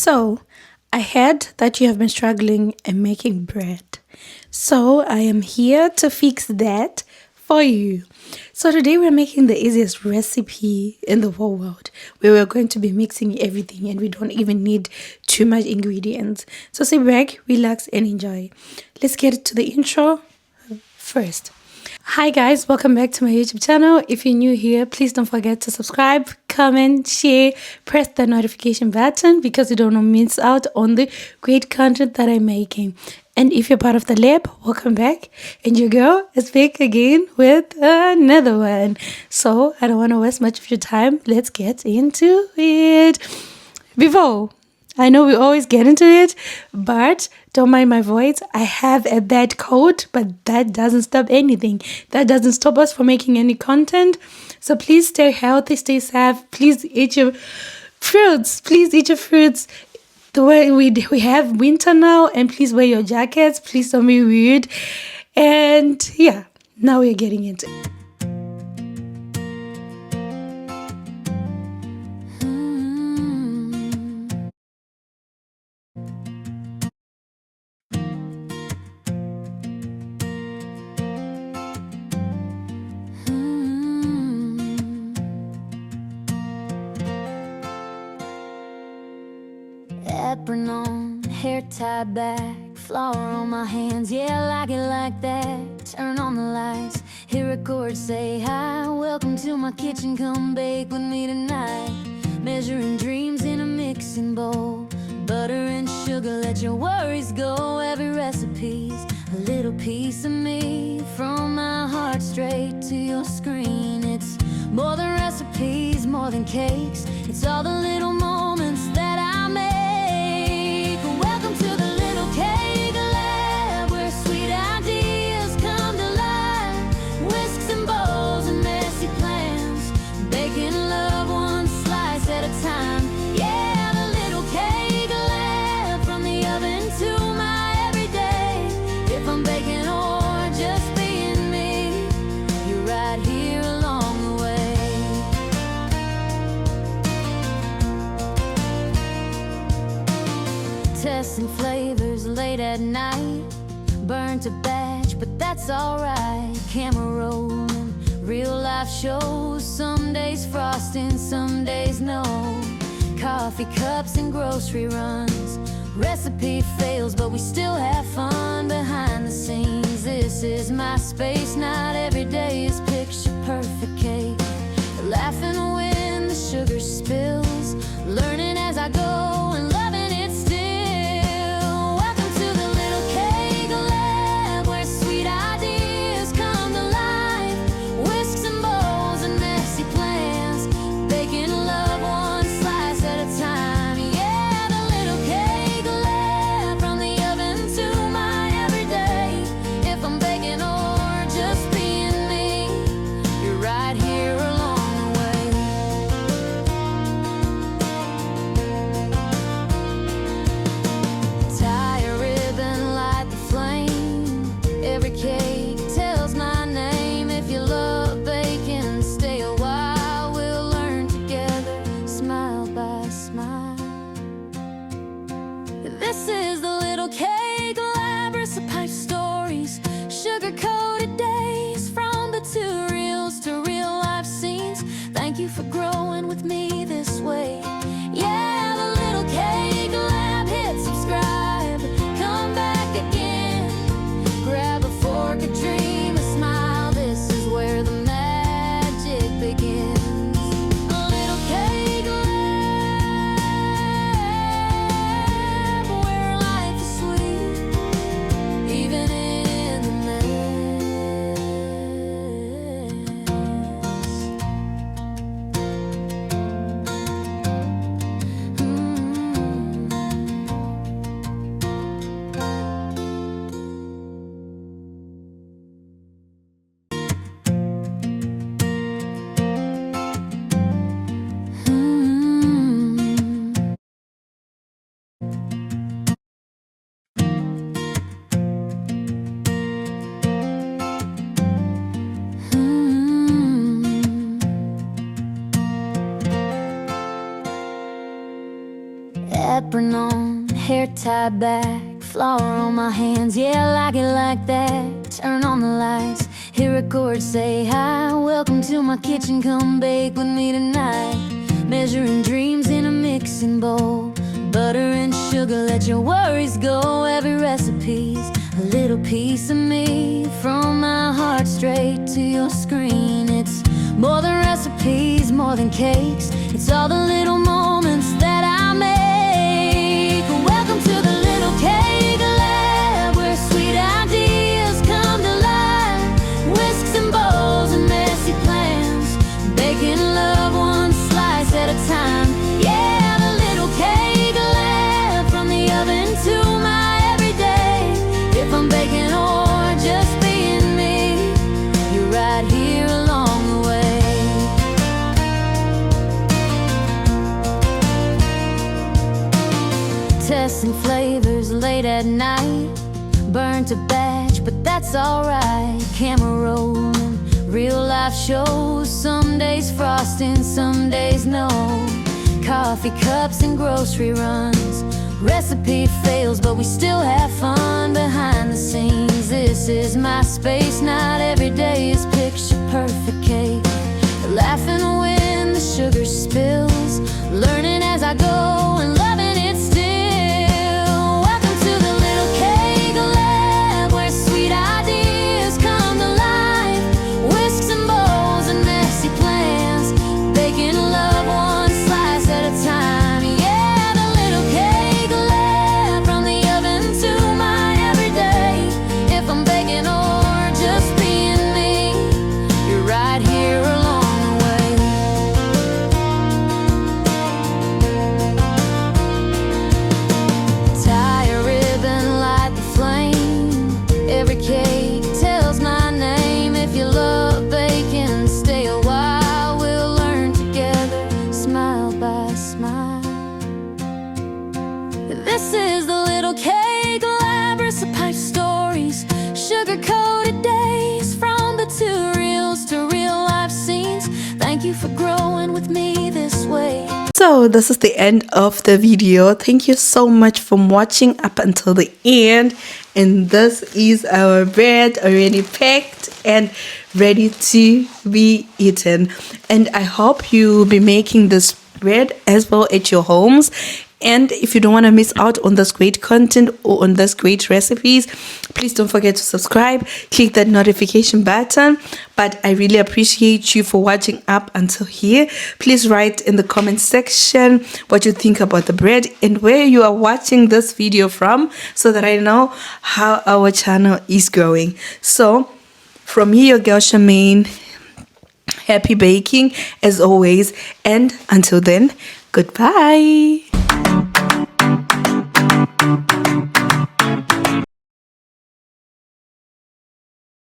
So, I heard that you have been struggling in making bread. So, I am here to fix that for you. So, today we're making the easiest recipe in the whole world where we're going to be mixing everything and we don't even need too much ingredients. So, sit back, relax, and enjoy. Let's get to the intro first. Hi guys, welcome back to my YouTube channel. If you're new here, please don't forget to subscribe, comment, share, press the notification button because you don't miss out on the great content that I'm making. And if you're part of the lab, welcome back. And your girl is back again with another one. So I don't want to waste much of your time. Let's get into it. Before I know we always get into it, but don't mind my voice. I have a bad cold, but that doesn't stop anything. That doesn't stop us from making any content. So please stay healthy, stay safe. Please eat your fruits. Please eat your fruits. The way we have winter now, and please wear your jackets. Please don't be weird. And yeah, now we're getting into it. Apron on, hair tied back, flour on my hands, yeah, I like it like that. Turn on the lights, hit record, say hi. Welcome to my kitchen, come bake with me tonight. Measuring dreams in a mixing bowl, butter and sugar, let your worries go. Every recipe's a little piece of me, from my heart straight to your screen. It's more than recipes, more than cakes, it's all the little moments that I make. Welcome to the little cake lab, where sweet ideas come to life. Whisks and bowls and messy plans, baking love one slice at a time. Yeah, the little cake lab, from the oven to my everyday. If I'm baking or just being me, you're right here along the way. Testing flavors late at night, burnt a batch, but that's alright. Camera rolling, real life shows, some days frosting, some days no. Coffee cups and grocery runs, recipe fails, but we still have fun behind the scenes. This is my space, not every day is picture perfect cake. Laughing when the sugar spills, learning as I go and loving it still. Welcome to the little cake lab, where sweet ideas come to life. Whisks and bowls and messy plans, baking love one slice at a time. Yeah, the little cake lab, from the oven to my everyday. If I'm baking or just apron on, hair tied back, flour on my hands, yeah, I like it like that. Turn on the lights, hear a chord say hi. Welcome to my kitchen, come bake with me tonight. Measuring dreams in a mixing bowl, butter and sugar, let your worries go. Every recipe's a little piece of me, from my heart straight to your screen. It's more than recipes, more than cakes, it's all the little moments that I make. Welcome to the little cake lab, where sweet ideas come to life. Whisks and bowls and messy plans, baking love one slice at a time. Yeah, the little cake lab, from the oven to my everyday. If I'm baking or just being me, you're right here along the way. Testing flavors late at night, burnt a batch, but that's alright. Camera rolling, real life shows, some days frosting, some days no. Coffee cups and grocery runs, recipe fails, but we still have fun behind the scenes. This is my space, not every day is picture perfect cake. Laughing when the sugar spills, learning as I go and loving it still. Welcome to the little cake lab, where sweet ideas come to life. Whisks and bowls and messy plans, baking love one slice at a time. Yeah, the little cake lab, from the oven to my everyday. If I'm baking or just being me, you're right here along the way. Tie a ribbon, light the flame, every cake tells my name. If you love baking, stay a while, we'll learn together, smile by smile. This is the little cake lab, recipe stories, sugar-coated days, from the tutorials to real life scenes. Thank you for growing with me this way. So this is the end of the video. Thank you so much for watching up until the end. And this is our bread already packed and ready to be eaten. And I hope you will be making this bread as well at your homes. And if you don't want to miss out on this great content or on this great recipes, please don't forget to subscribe, click that notification button. But I really appreciate you for watching up until here. Please write in the comment section what you think about the bread and where you are watching this video from, so that I know how our channel is growing. So from me, your girl Charmaine, happy baking as always, and until then, goodbye.